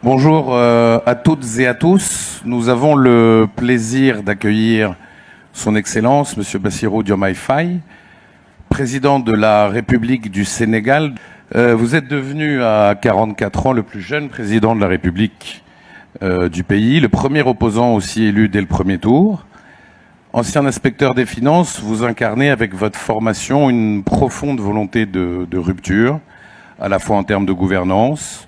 Bonjour à toutes et à tous. Nous avons le plaisir d'accueillir Son Excellence, Monsieur Bassirou Diomaye Faye, président de la République du Sénégal. Vous êtes devenu à 44 ans le plus jeune président de la République du pays, le premier opposant aussi élu dès le premier tour. Ancien inspecteur des finances, vous incarnez avec votre formation une profonde volonté de rupture, à la fois en termes de gouvernance,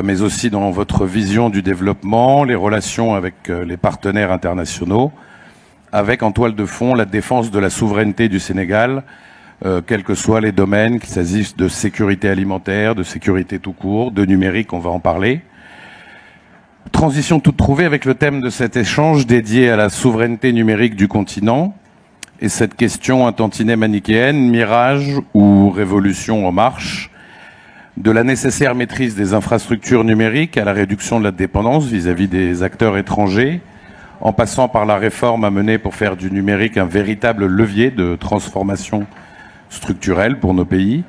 mais aussi dans votre vision du développement, les relations avec les partenaires internationaux, avec en toile de fond la défense de la souveraineté du Sénégal, quels que soient les domaines, qu'il s'agisse de sécurité alimentaire, de sécurité tout court, de numérique, on va en parler. Transition toute trouvée avec le thème de cet échange dédié à la souveraineté numérique du continent et cette question un tantinet manichéenne, mirage ou révolution en marche, de la nécessaire maîtrise des infrastructures numériques à la réduction de la dépendance vis-à-vis des acteurs étrangers, en passant par la réforme à mener pour faire du numérique un véritable levier de transformation structurelle pour nos pays.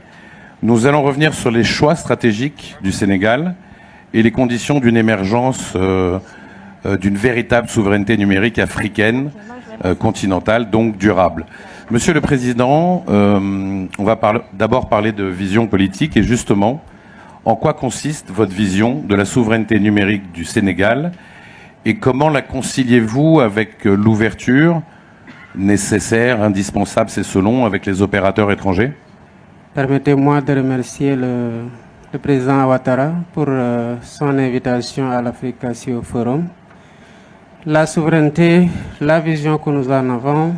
Nous allons revenir sur les choix stratégiques du Sénégal et les conditions d'une émergence d'une véritable souveraineté numérique africaine, continentale, donc durable. Monsieur le Président, on va d'abord parler de vision politique et justement, en quoi consiste votre vision de la souveraineté numérique du Sénégal et comment la conciliez-vous avec l'ouverture nécessaire, indispensable, c'est selon, avec les opérateurs étrangers? Permettez-moi de remercier le président Ouattara pour son invitation à l'Afrique au Forum. La souveraineté, la vision que nous en avons,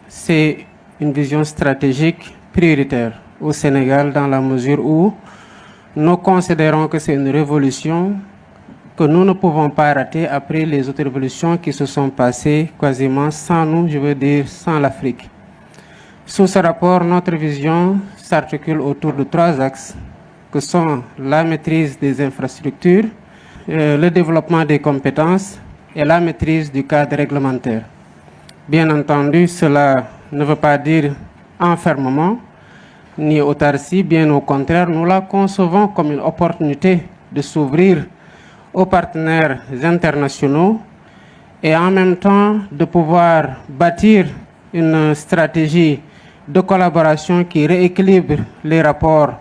c'est une vision stratégique prioritaire au Sénégal dans la mesure où nous considérons que c'est une révolution que nous ne pouvons pas rater après les autres révolutions qui se sont passées quasiment sans nous, je veux dire sans l'Afrique. Sous ce rapport, notre vision s'articule autour de 3 axes que sont la maîtrise des infrastructures, le développement des compétences et la maîtrise du cadre réglementaire. Bien entendu, cela ne veut pas dire enfermement ni autarcie, bien au contraire, nous la concevons comme une opportunité de s'ouvrir aux partenaires internationaux et en même temps de pouvoir bâtir une stratégie de collaboration qui rééquilibre les rapports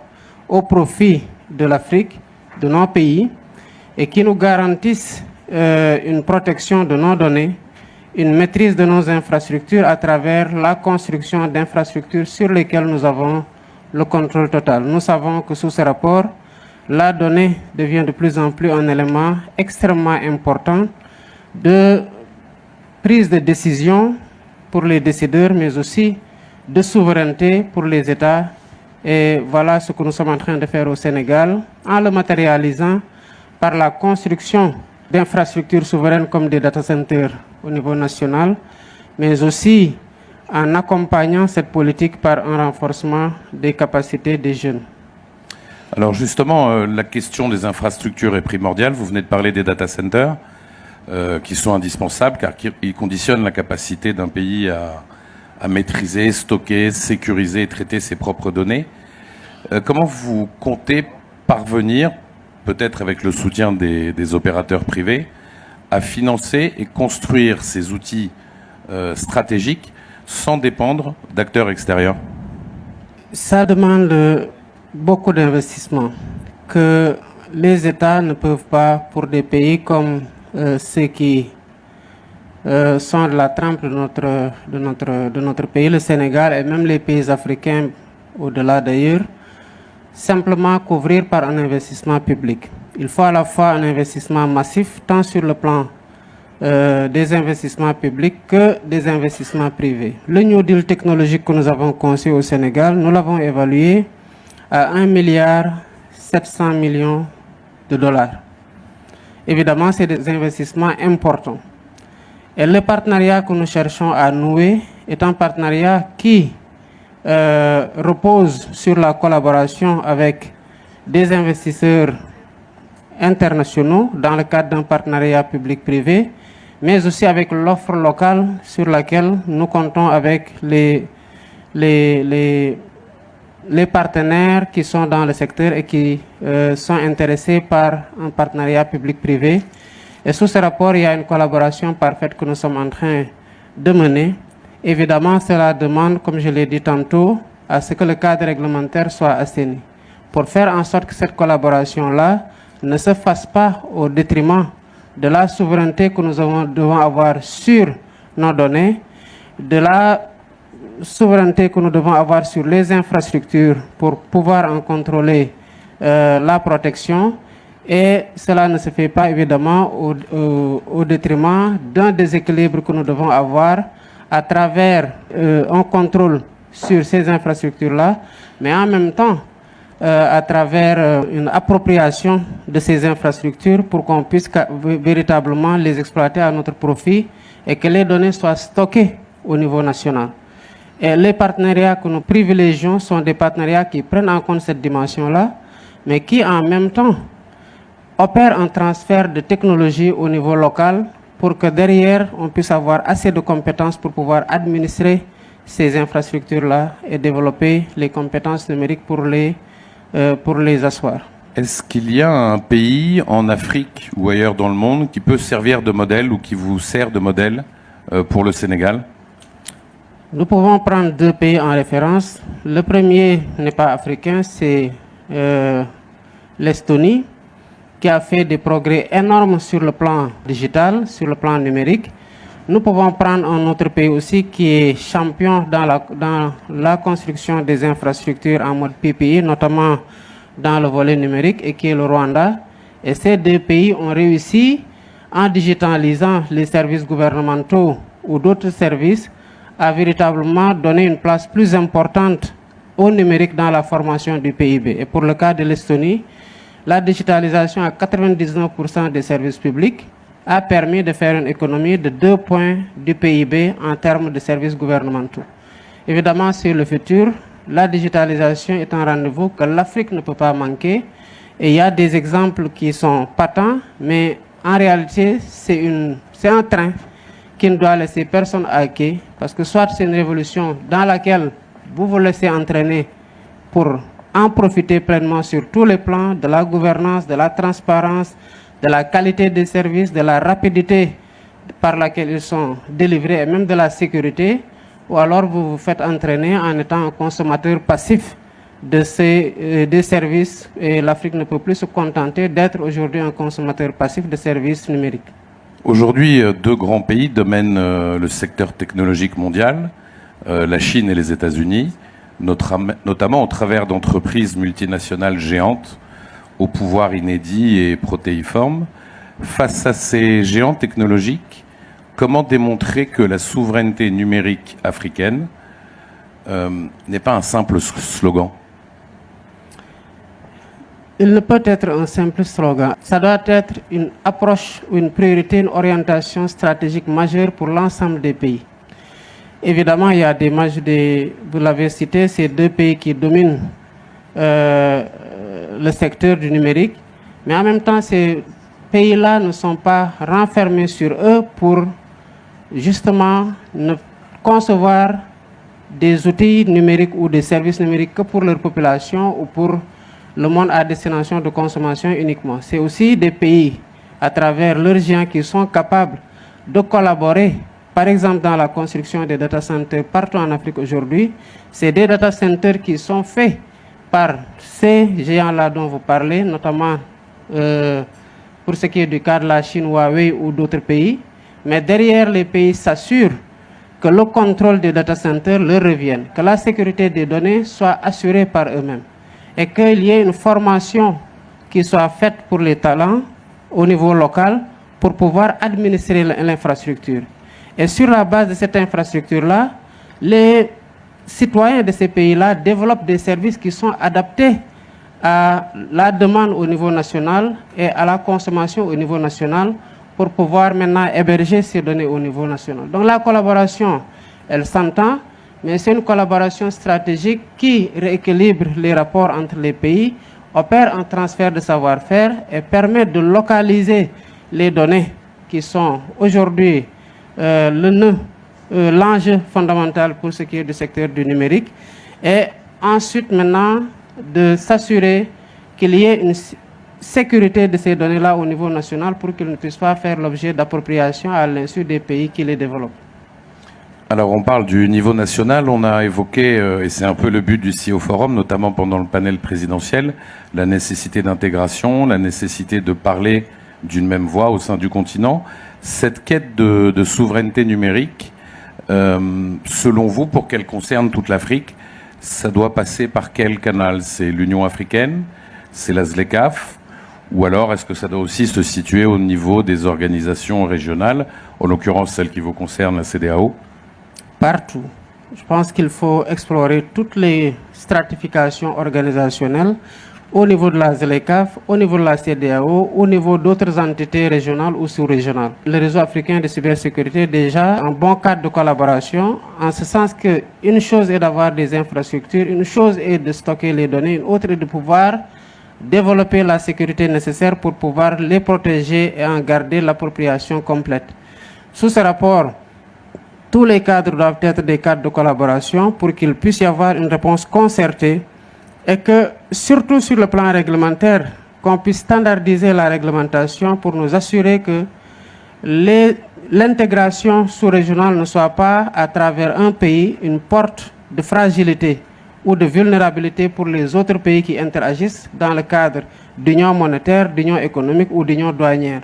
au profit de l'Afrique, de nos pays, et qui nous garantissent une protection de nos données, une maîtrise de nos infrastructures à travers la construction d'infrastructures sur lesquelles nous avons le contrôle total. Nous savons que sous ce rapport, la donnée devient de plus en plus un élément extrêmement important de prise de décision pour les décideurs, mais aussi de souveraineté pour les États. Et voilà ce que nous sommes en train de faire au Sénégal, en le matérialisant par la construction d'infrastructures souveraines comme des data centers au niveau national, mais aussi en accompagnant cette politique par un renforcement des capacités des jeunes. Alors justement, la question des infrastructures est primordiale. Vous venez de parler des data centers qui sont indispensables car ils conditionnent la capacité d'un pays à maîtriser, stocker, sécuriser et traiter ses propres données. Comment vous comptez parvenir, peut-être avec le soutien des opérateurs privés, à financer et construire ces outils stratégiques sans dépendre d'acteurs extérieurs? Ça demande beaucoup d'investissements que les États ne peuvent pas, pour des pays comme ceux qui sont de la trempe de notre pays, le Sénégal et même les pays africains au-delà d'ailleurs, simplement couvrir par un investissement public. Il faut à la fois un investissement massif, tant sur le plan des investissements publics que des investissements privés. Le New Deal technologique que nous avons conçu au Sénégal, nous l'avons évalué à 1,7 milliard de dollars. Évidemment, c'est des investissements importants. Et le partenariat que nous cherchons à nouer est un partenariat qui repose sur la collaboration avec des investisseurs internationaux dans le cadre d'un partenariat public-privé, mais aussi avec l'offre locale sur laquelle nous comptons avec les les partenaires qui sont dans le secteur et qui sont intéressés par un partenariat public-privé. Et sous ce rapport, il y a une collaboration parfaite que nous sommes en train de mener. Évidemment, cela demande, comme je l'ai dit tantôt, à ce que le cadre réglementaire soit assaini, pour faire en sorte que cette collaboration-là ne se fasse pas au détriment de la souveraineté que nous devons avoir sur nos données, de la souveraineté que nous devons avoir sur les infrastructures pour pouvoir en contrôler la protection. Et cela ne se fait pas évidemment au détriment d'un déséquilibre que nous devons avoir à travers un contrôle sur ces infrastructures-là, mais en même temps à travers une appropriation de ces infrastructures pour qu'on puisse véritablement les exploiter à notre profit et que les données soient stockées au niveau national. Et les partenariats que nous privilégions sont des partenariats qui prennent en compte cette dimension-là, mais qui en même temps opèrent un transfert de technologie au niveau local pour que derrière, on puisse avoir assez de compétences pour pouvoir administrer ces infrastructures-là et développer les compétences numériques pour les asseoir. Est-ce qu'il y a un pays en Afrique ou ailleurs dans le monde qui peut servir de modèle ou qui vous sert de modèle pour le Sénégal? Nous pouvons prendre deux pays en référence. Le premier n'est pas africain, c'est l'Estonie, qui a fait des progrès énormes sur le plan digital, sur le plan numérique. Nous pouvons prendre un autre pays aussi qui est champion dans la construction des infrastructures en mode PPI, notamment dans le volet numérique, et qui est le Rwanda. Et ces deux pays ont réussi, en digitalisant les services gouvernementaux ou d'autres services, à véritablement donner une place plus importante au numérique dans la formation du PIB. Et pour le cas de l'Estonie, la digitalisation à 99% des services publics a permis de faire une économie de 2 points du PIB en termes de services gouvernementaux. Évidemment, sur le futur, la digitalisation est un rendez-vous que l'Afrique ne peut pas manquer. Et il y a des exemples qui sont patents, mais en réalité, c'est un train qui ne doit laisser personne à quai, parce que soit c'est une révolution dans laquelle vous vous laissez entraîner pour en profiter pleinement sur tous les plans, de la gouvernance, de la transparence, de la qualité des services, de la rapidité par laquelle ils sont délivrés et même de la sécurité, ou alors vous vous faites entraîner en étant un consommateur passif des services, et l'Afrique ne peut plus se contenter d'être aujourd'hui un consommateur passif de services numériques. Aujourd'hui, deux grands pays dominent le secteur technologique mondial, la Chine et les États-Unis, notamment au travers d'entreprises multinationales géantes au pouvoir inédit et protéiforme. Face à ces géants technologiques, comment démontrer que la souveraineté numérique africaine n'est pas un simple slogan? Il ne peut être un simple slogan. Ça doit être une approche, une priorité, une orientation stratégique majeure pour l'ensemble des pays. Évidemment, il y a vous l'avez cité, ces deux pays qui dominent le secteur du numérique. Mais en même temps, ces pays-là ne sont pas renfermés sur eux pour justement ne concevoir des outils numériques ou des services numériques que pour leur population ou pour le monde à destination de consommation uniquement. C'est aussi des pays, à travers leurs géants, qui sont capables de collaborer. Par exemple, dans la construction des data centers partout en Afrique aujourd'hui, c'est des data centers qui sont faits par ces géants-là dont vous parlez, notamment pour ce qui est du cas de la Chine, Huawei ou d'autres pays. Mais derrière, les pays s'assurent que le contrôle des data centers leur revienne, que la sécurité des données soit assurée par eux-mêmes, et qu'il y ait une formation qui soit faite pour les talents au niveau local pour pouvoir administrer l'infrastructure. Et sur la base de cette infrastructure-là, les citoyens de ces pays-là développent des services qui sont adaptés à la demande au niveau national et à la consommation au niveau national pour pouvoir maintenant héberger ces données au niveau national. Donc la collaboration, elle s'entend, mais c'est une collaboration stratégique qui rééquilibre les rapports entre les pays, opère un transfert de savoir-faire et permet de localiser les données qui sont aujourd'hui l'enjeu fondamental pour ce qui est du secteur du numérique, et ensuite maintenant de s'assurer qu'il y ait une sécurité de ces données-là au niveau national pour qu'ils ne puissent pas faire l'objet d'appropriation à l'insu des pays qui les développent. Alors on parle du niveau national, on a évoqué, et c'est un peu le but du CEO Forum, notamment pendant le panel présidentiel, la nécessité d'intégration, la nécessité de parler d'une même voix au sein du continent. Cette quête de souveraineté numérique, selon vous, pour qu'elle concerne toute l'Afrique, ça doit passer par quel canal? C'est l'Union africaine? C'est la ZLECAf? Ou alors est-ce que ça doit aussi se situer au niveau des organisations régionales, en l'occurrence celle qui vous concerne, la CEDEAO? Partout. Je pense qu'il faut explorer toutes les stratifications organisationnelles au niveau de la ZLECAf, au niveau de la CEDEAO, au niveau d'autres entités régionales ou sous-régionales. Le réseau africain de cybersécurité est déjà un bon cadre de collaboration, en ce sens qu'une chose est d'avoir des infrastructures, une chose est de stocker les données, une autre est de pouvoir développer la sécurité nécessaire pour pouvoir les protéger et en garder l'appropriation complète. Sous ce rapport, tous les cadres doivent être des cadres de collaboration pour qu'il puisse y avoir une réponse concertée et que, surtout sur le plan réglementaire, qu'on puisse standardiser la réglementation pour nous assurer que l'intégration sous-régionale ne soit pas, à travers un pays, une porte de fragilité ou de vulnérabilité pour les autres pays qui interagissent dans le cadre d'union monétaire, d'union économique ou d'union douanière.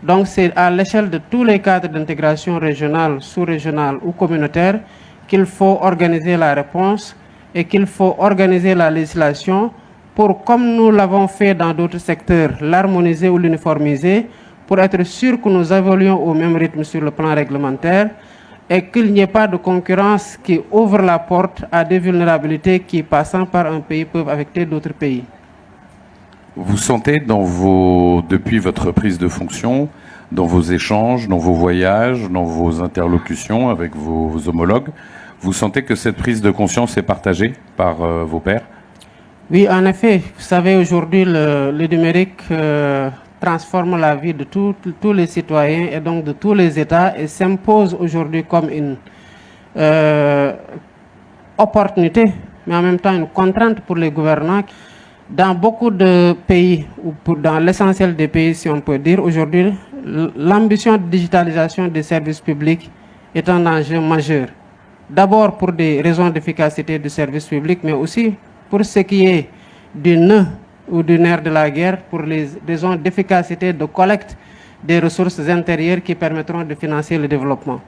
Donc c'est à l'échelle de tous les cadres d'intégration régionale, sous-régionale ou communautaire qu'il faut organiser la réponse et qu'il faut organiser la législation pour, comme nous l'avons fait dans d'autres secteurs, l'harmoniser ou l'uniformiser pour être sûr que nous évoluons au même rythme sur le plan réglementaire et qu'il n'y ait pas de concurrence qui ouvre la porte à des vulnérabilités qui, passant par un pays, peuvent affecter d'autres pays. Vous sentez depuis votre prise de fonction, dans vos échanges, dans vos voyages, dans vos interlocutions avec vos homologues, vous sentez que cette prise de conscience est partagée par vos pairs? Oui, en effet. Vous savez, aujourd'hui, le numérique transforme la vie de tous les citoyens et donc de tous les États et s'impose aujourd'hui comme une opportunité, mais en même temps une contrainte pour les gouvernants. Dans beaucoup de pays, ou dans l'essentiel des pays, si on peut dire, aujourd'hui, l'ambition de digitalisation des services publics est un enjeu majeur. D'abord pour des raisons d'efficacité du service public, mais aussi pour ce qui est du nœud ou du nerf de la guerre, pour les raisons d'efficacité de collecte des ressources intérieures qui permettront de financer le développement.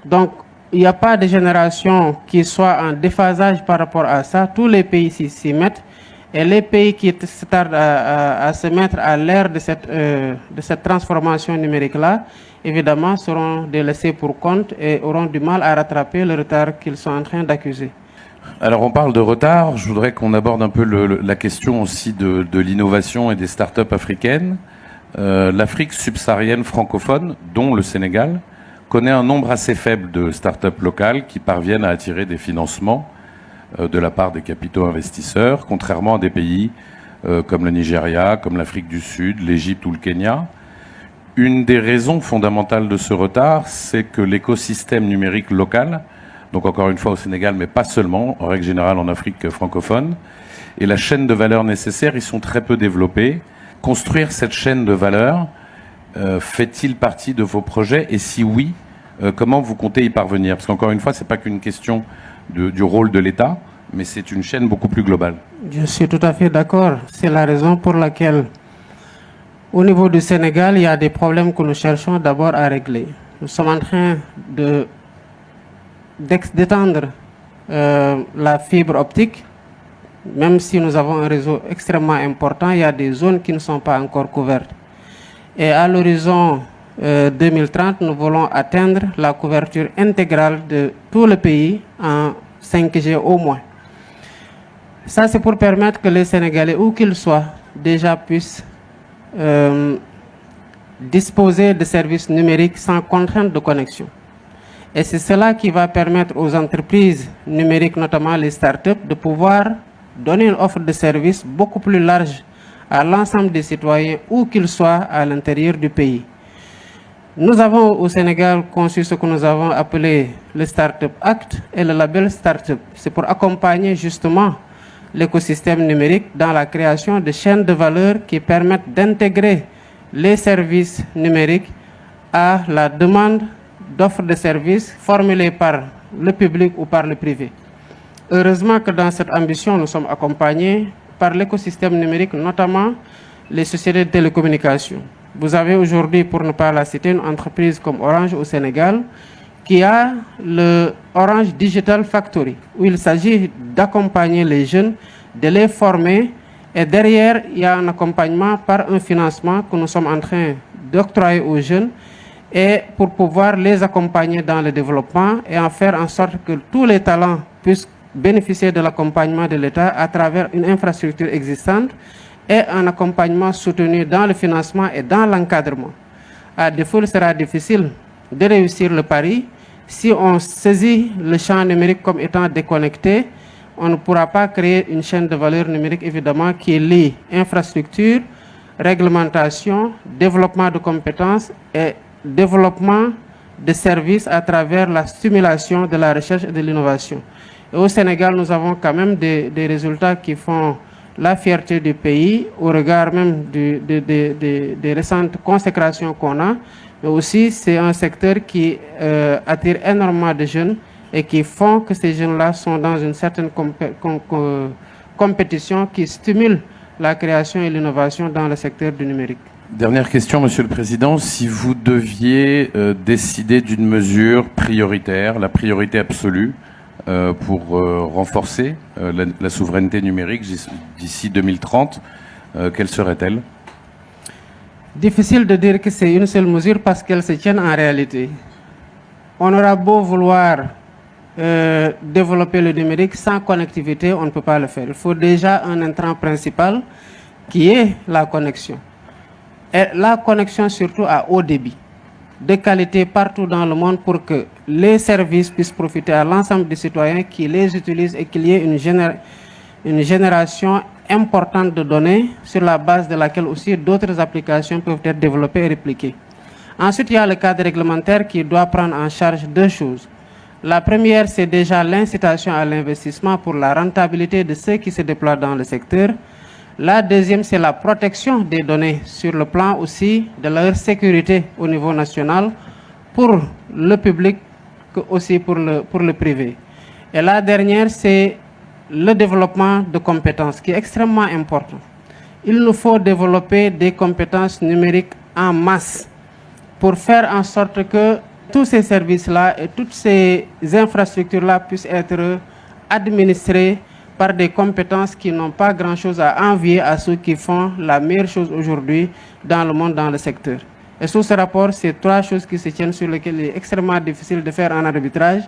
Donc, il n'y a pas de génération qui soit en déphasage par rapport à ça. Tous les pays s'y mettent. Et les pays qui se tardent à se mettre à l'ère de cette transformation numérique-là, évidemment, seront délaissés pour compte et auront du mal à rattraper le retard qu'ils sont en train d'accuser. Alors on parle de retard, je voudrais qu'on aborde un peu la question aussi de l'innovation et des startups africaines. L'Afrique subsaharienne francophone, dont le Sénégal, connaît un nombre assez faible de startups locales qui parviennent à attirer des financements de la part des capitaux investisseurs, contrairement à des pays comme le Nigeria, comme l'Afrique du Sud, l'Égypte ou le Kenya. Une des raisons fondamentales de ce retard, c'est que l'écosystème numérique local, donc encore une fois au Sénégal, mais pas seulement, en règle générale en Afrique francophone, et la chaîne de valeur nécessaire, ils sont très peu développés. Construire cette chaîne de valeur, fait-il partie de vos projets? Et si oui, comment vous comptez y parvenir? Parce qu'encore une fois, ce n'est pas qu'une question du rôle de l'État, mais c'est une chaîne beaucoup plus globale. Je suis tout à fait d'accord. C'est la raison pour laquelle, au niveau du Sénégal, il y a des problèmes que nous cherchons d'abord à régler. Nous sommes en train d'étendre la fibre optique. Même si nous avons un réseau extrêmement important, il y a des zones qui ne sont pas encore couvertes. Et à l'horizon 2030, nous voulons atteindre la couverture intégrale de tout le pays en 5G au moins. Ça, c'est pour permettre que les Sénégalais, où qu'ils soient, déjà puissent disposer de services numériques sans contrainte de connexion. Et c'est cela qui va permettre aux entreprises numériques, notamment les startups, de pouvoir donner une offre de services beaucoup plus large à l'ensemble des citoyens, où qu'ils soient à l'intérieur du pays. Nous avons au Sénégal conçu ce que nous avons appelé le Startup Act et le label Startup. C'est pour accompagner justement l'écosystème numérique dans la création de chaînes de valeur qui permettent d'intégrer les services numériques à la demande d'offres de services formulées par le public ou par le privé. Heureusement que dans cette ambition, nous sommes accompagnés par l'écosystème numérique, notamment les sociétés de télécommunications. Vous avez aujourd'hui, pour ne pas la citer, une entreprise comme Orange au Sénégal qui a le Orange Digital Factory, où il s'agit d'accompagner les jeunes, de les former, et derrière, il y a un accompagnement par un financement que nous sommes en train d'octroyer aux jeunes, et pour pouvoir les accompagner dans le développement et en faire en sorte que tous les talents puissent bénéficier de l'accompagnement de l'État à travers une infrastructure existante et un accompagnement soutenu dans le financement et dans l'encadrement. À défaut, il sera difficile de réussir le pari. Si on saisit le champ numérique comme étant déconnecté, on ne pourra pas créer une chaîne de valeur numérique, évidemment, qui lie infrastructure, réglementation, développement de compétences et développement de services à travers la stimulation de la recherche et de l'innovation. Et au Sénégal, nous avons quand même des résultats qui font la fierté du pays au regard même des récentes consécrations qu'on a. Mais aussi, c'est un secteur qui attire énormément de jeunes et qui font que ces jeunes-là sont dans une certaine compétition qui stimule la création et l'innovation dans le secteur du numérique. Dernière question, Monsieur le Président. Si vous deviez décider d'une mesure prioritaire, la priorité absolue, pour renforcer la souveraineté numérique d'ici 2030, quelle serait-elle? Difficile de dire que c'est une seule mesure parce qu'elle se tient en réalité. On aura beau vouloir développer le numérique, sans connectivité, on ne peut pas le faire. Il faut déjà un intrant principal qui est la connexion. Et la connexion surtout à haut débit, de qualité partout dans le monde pour que les services puissent profiter à l'ensemble des citoyens qui les utilisent et qu'il y ait une génération importante de données sur la base de laquelle aussi d'autres applications peuvent être développées et répliquées. Ensuite, il y a le cadre réglementaire qui doit prendre en charge deux choses. La première, c'est déjà l'incitation à l'investissement pour la rentabilité de ceux qui se déploient dans le secteur. La deuxième, c'est la protection des données sur le plan aussi de leur sécurité au niveau national pour le public aussi pour le privé. Et la dernière, c'est le développement de compétences qui est extrêmement important. Il nous faut développer des compétences numériques en masse pour faire en sorte que tous ces services-là et toutes ces infrastructures-là puissent être administrés par des compétences qui n'ont pas grand-chose à envier à ceux qui font la meilleure chose aujourd'hui dans le monde, dans le secteur. Et sous ce rapport, c'est trois choses qui se tiennent sur lesquelles il est extrêmement difficile de faire un arbitrage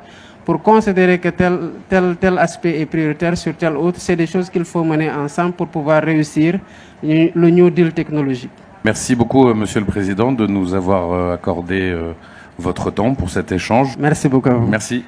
pour considérer que tel aspect est prioritaire sur tel autre. C'est des choses qu'il faut mener ensemble pour pouvoir réussir le New Deal technologique. Merci beaucoup, Monsieur le Président, de nous avoir accordé votre temps pour cet échange. Merci beaucoup à vous. Merci.